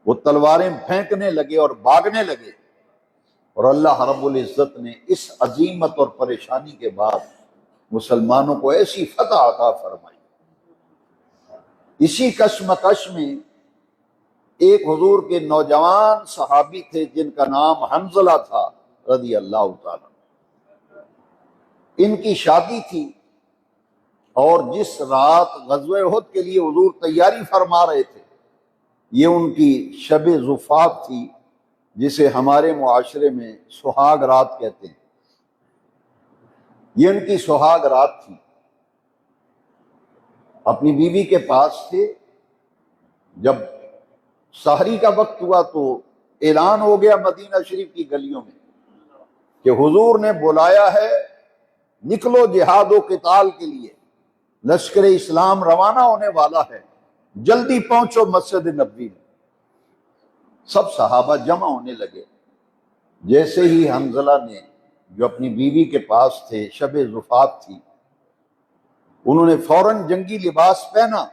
وہ تلواریں پھینکنے لگے اور بھاگنے لگے، اور اللہ رب العزت نے اس عظیمت اور پریشانی کے بعد مسلمانوں کو ایسی فتح عطا فرمائی۔ اسی کشمکش میں ایک حضور کے نوجوان صحابی تھے جن کا نام حنظلہ تھا رضی اللہ تعالی، ان کی شادی تھی، اور جس رات غزوہ احد کے لیے حضور تیاری فرما رہے تھے یہ ان کی شب زفاف تھی، جسے ہمارے معاشرے میں سہاگ رات کہتے ہیں۔ یہ ان کی سہاگ رات تھی، اپنی بیوی کے پاس تھے۔ جب سحری کا وقت ہوا تو اعلان ہو گیا مدینہ شریف کی گلیوں میں کہ حضور نے بلایا ہے، نکلو جہاد و قتال کے لیے، لشکر اسلام روانہ ہونے والا ہے، جلدی پہنچو مسجد نبوی میں۔ سب صحابہ جمع ہونے لگے۔ جیسے ہی حنظلہ نے، جو اپنی بیوی کے پاس تھے، شب زفاف تھی، انہوں نے فوراً جنگی لباس پہنا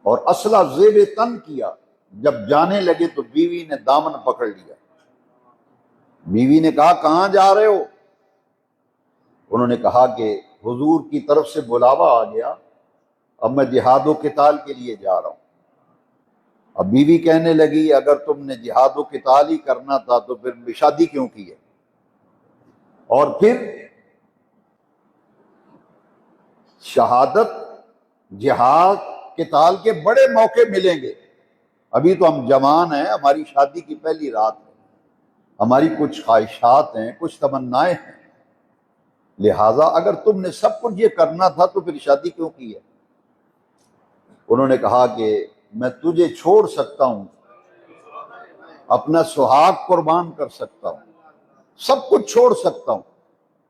اور اسلحہ زیب تن کیا۔ جب جانے لگے تو بیوی نے دامن پکڑ لیا۔ بیوی نے کہا کہاں جا رہے ہو؟ انہوں نے کہا کہ حضور کی طرف سے بلاوا آ گیا، اب میں جہاد و قتال کے لیے جا رہا ہوں۔ اب بیوی کہنے لگی اگر تم نے جہاد و قتال ہی کرنا تھا تو پھر شادی کیوں کی ہے؟ اور پھر شہادت، جہاد، قتال کے بڑے موقع ملیں گے، ابھی تو ہم جوان ہیں، ہماری شادی کی پہلی رات ہے، ہماری کچھ خواہشات ہیں، کچھ تمنائیں ہیں، لہٰذا اگر تم نے سب کچھ یہ کرنا تھا تو پھر شادی کیوں کی ہے؟ انہوں نے کہا کہ میں تجھے چھوڑ سکتا ہوں، اپنا سہاگ قربان کر سکتا ہوں، سب کچھ چھوڑ سکتا ہوں،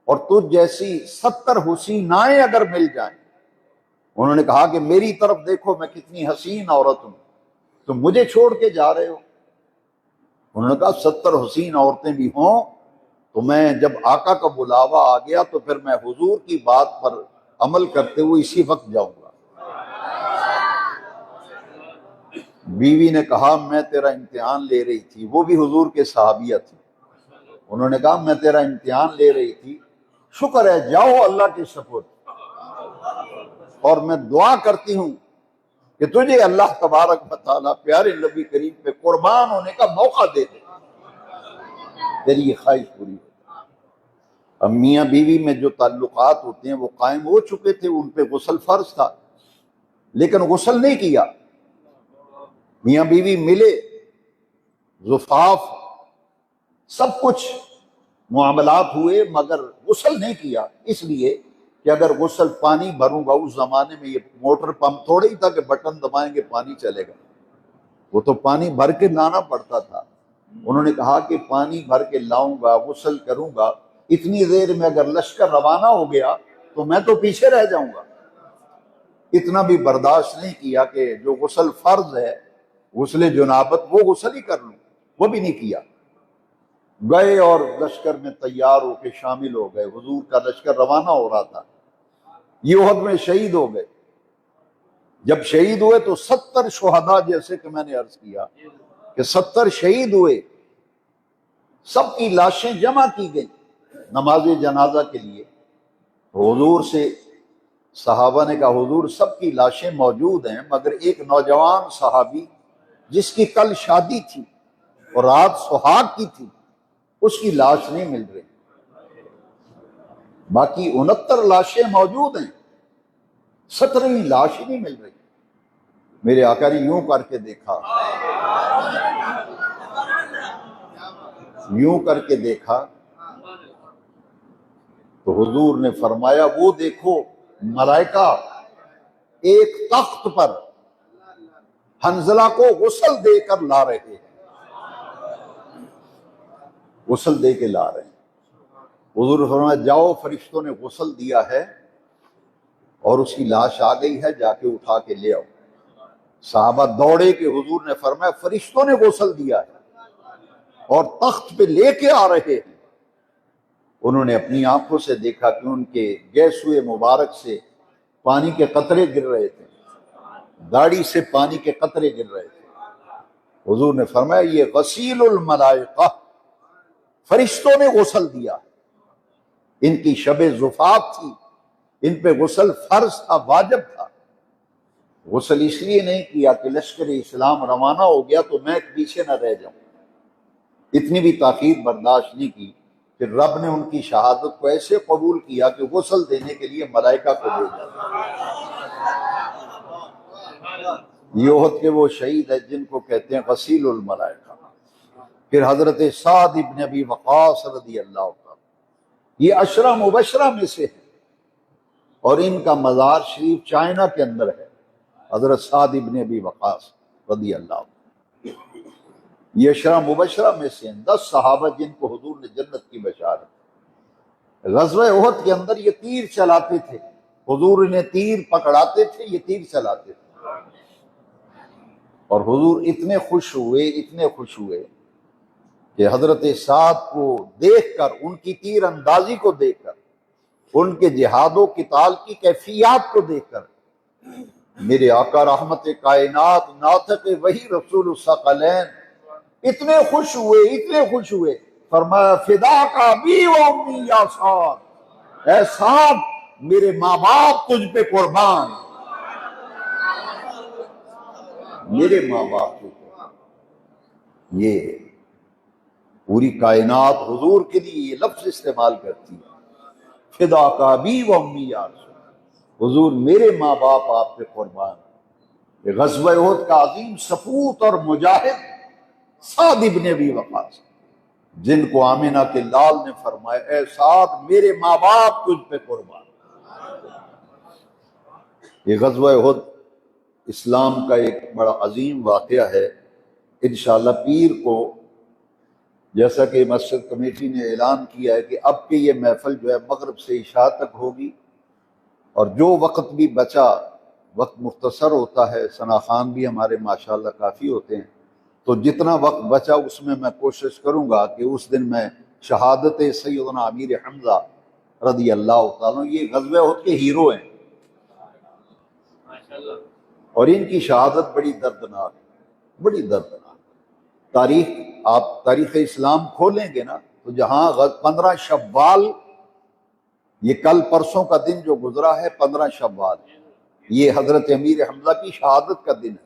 اور تجھ جیسی 70 حسینائیں اگر مل جائیں۔ انہوں نے کہا کہ میری طرف دیکھو، میں کتنی حسین عورت ہوں، تم مجھے چھوڑ کے جا رہے ہو؟ انہوں نے کہا 70 حسین عورتیں بھی ہوں تو میں جب آقا کا بلاوا آ گیا تو پھر میں حضور کی بات پر عمل کرتے ہوئے اسی وقت جاؤں گا۔ بیوی نے کہا میں تیرا امتحان لے رہی تھی، وہ بھی حضور کے صحابیہ تھی۔ انہوں نے کہا میں تیرا امتحان لے رہی تھی، شکر ہے جاؤ اللہ کے سپرد، اور میں دعا کرتی ہوں کہ تجھے اللہ تبارک و تعالیٰ پیارے نبی کریم پہ قربان ہونے کا موقع دے دے، تیری یہ خواہش پوری ہو۔ اب میاں بیوی میں جو تعلقات ہوتے ہیں وہ قائم ہو چکے تھے، ان پہ غسل فرض تھا، لیکن غسل نہیں کیا۔ میاں بیوی ملے، زفاف، سب کچھ معاملات ہوئے، مگر غسل نہیں کیا، اس لیے کہ اگر غسل پانی بھروں گا، اس زمانے میں یہ موٹر پمپ تھوڑا ہی تھا کہ بٹن دبائیں گے پانی چلے گا، وہ تو پانی بھر کے لانا پڑتا تھا۔ انہوں نے کہا کہ پانی بھر کے لاؤں گا، غسل کروں گا، اتنی دیر میں اگر لشکر روانہ ہو گیا تو میں تو پیچھے رہ جاؤں گا۔ اتنا بھی برداشت نہیں کیا کہ جو غسل فرض ہے، غسل جنابت، وہ غسل ہی کر لوں، وہ بھی نہیں کیا۔ گئے اور لشکر میں تیار ہو کے شامل ہو گئے، حضور کا لشکر روانہ ہو رہا تھا، یہ احد میں شہید ہو گئے۔ جب شہید ہوئے تو 70 شہداء، جیسے کہ میں نے عرض کیا کہ 70 شہید ہوئے، سب کی لاشیں جمع کی گئی نماز جنازہ کے لیے۔ حضور سے صحابہ نے کہا حضور سب کی لاشیں موجود ہیں، مگر ایک نوجوان صحابی جس کی کل شادی تھی اور رات سہاگ کی تھی، اس کی لاش نہیں مل رہی، باقی 69 لاشیں موجود ہیں، 17ویں لاش ہی نہیں مل رہی۔ میرے آقا نے یوں کر کے دیکھا، یوں کر کے دیکھا تو حضور نے فرمایا وہ دیکھو ملائکہ ایک تخت پر حنظلہ کو غسل دے کر لا رہے ہیں، غسل دے کے لا رہے ہیں۔ حضور نے فرمایا جاؤ، فرشتوں نے غسل دیا ہے اور اس کی لاش آ گئی ہے، جا کے اٹھا کے لے آؤ۔ صحابہ دوڑے کہ حضور نے فرمایا فرشتوں نے غسل دیا ہے اور تخت پہ لے کے آ رہے ہیں۔ انہوں نے اپنی آنکھوں سے دیکھا کہ ان کے گیسوئے مبارک سے پانی کے قطرے گر رہے تھے، داڑھی سے پانی کے قطرے گر رہے تھے۔ حضور نے فرمایا یہ غسیل الملائکہ، فرشتوں نے غسل دیا، ان کی شب زفاف تھی، ان پہ غسل فرض تھا، واجب تھا۔ غسل اس لیے نہیں کیا کہ لشکر اسلام روانہ ہو گیا تو میں پیچھے نہ رہ جاؤں، اتنی بھی تاخیر برداشت نہیں کی۔ پھر رب نے ان کی شہادت کو ایسے قبول کیا کہ غسل دینے کے لیے ملائکہ کو بھیجا۔ یہ احد کے وہ شہید ہیں جن کو کہتے ہیں غسیل الملائکہ۔ پھر حضرت سعد ابن ابی وقاص رضی اللہ عنہ، یہ عشرہ مبشرہ میں سے ہے اور ان کا مزار شریف چائنا کے اندر ہے۔ حضرت سعد ابن ابی وقاص رضی اللہ عنہ یہ عشرہ مبشرہ میں سے ہیں، 10 صحابہ جن کو حضور نے جنت کی بشارت۔ غزوہ احد کے اندر یہ تیر چلاتے تھے، حضور انہیں تیر پکڑاتے تھے، یہ تیر چلاتے تھے، اور حضور اتنے خوش ہوئے کہ حضرت سعد کو دیکھ کر، ان کی تیر اندازی کو دیکھ کر، ان کے جہاد و قتال کی کیفیات کو دیکھ کر، میرے آقا رحمت کائنات ناطق وحی رسول الثقلین اتنے خوش ہوئے، فرمایا فدا کا ابی و امی یا سعد، اے سعد میرے ماں باپ تجھ پہ قربان، میرے ماں باپ تجھ پہ قربان۔ یہ پوری کائنات حضور کے لیے یہ لفظ استعمال کرتی ہے، فدا کا ابی و امی یا سعد، حضور میرے ماں باپ آپ پہ قربان۔ یہ غزوہ احد کا عظیم سپوت اور مجاہد سعد ابن ابی وقاص، جن کو آمنہ کے لال نے فرمایا اے سعد میرے ماں باپ تجھ پہ قربان۔ یہ غزوہ احد اسلام کا ایک بڑا عظیم واقعہ ہے۔ انشاءاللہ پیر کو، جیسا کہ مسجد کمیٹی نے اعلان کیا ہے کہ اب کی یہ محفل جو ہے مغرب سے عشاء تک ہوگی، اور جو وقت بھی بچا، وقت مختصر ہوتا ہے، ثنا خان بھی ہمارے ماشاءاللہ کافی ہوتے ہیں، تو جتنا وقت بچا اس میں میں کوشش کروں گا کہ اس دن میں شہادت سیدنا امیر حمزہ رضی اللہ تعالیٰ، یہ غزوہ احد کے ہیرو ہیں، اور ان کی شہادت بڑی دردناک تاریخ، آپ تاریخ اسلام کھولیں گے نا تو جہاں 15 شوال، یہ کل پرسوں کا دن جو گزرا ہے 15 شوال، یہ حضرت امیر حمزہ کی شہادت کا دن ہے۔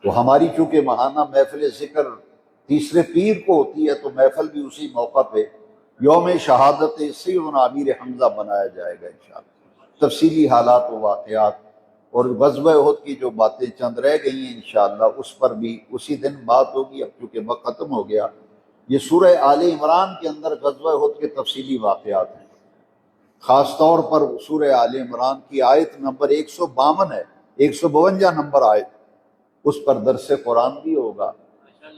تو ہماری چونکہ ماہانہ محفل ذکر تیسرے پیر کو ہوتی ہے تو محفل بھی اسی موقع پہ یوم شہادت سیدنا امیر حمزہ بنایا جائے گا انشاءاللہ۔ تفصیلی حالات و واقعات اور غزوہ احد کی جو باتیں چند رہ گئی ہیں انشاءاللہ اس پر بھی اسی دن بات ہوگی۔ اب چونکہ وقت ختم ہو گیا، یہ سورہ آل عمران کے اندر غزوہ احد کے تفصیلی واقعات ہیں، خاص طور پر سورہ آل عمران کی آیت نمبر 152 ہے، 152 نمبر آیت، اس پر درس قرآن بھی ہوگا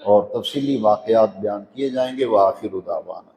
اور تفصیلی واقعات بیان کیے جائیں گے۔ وآخر دعوانا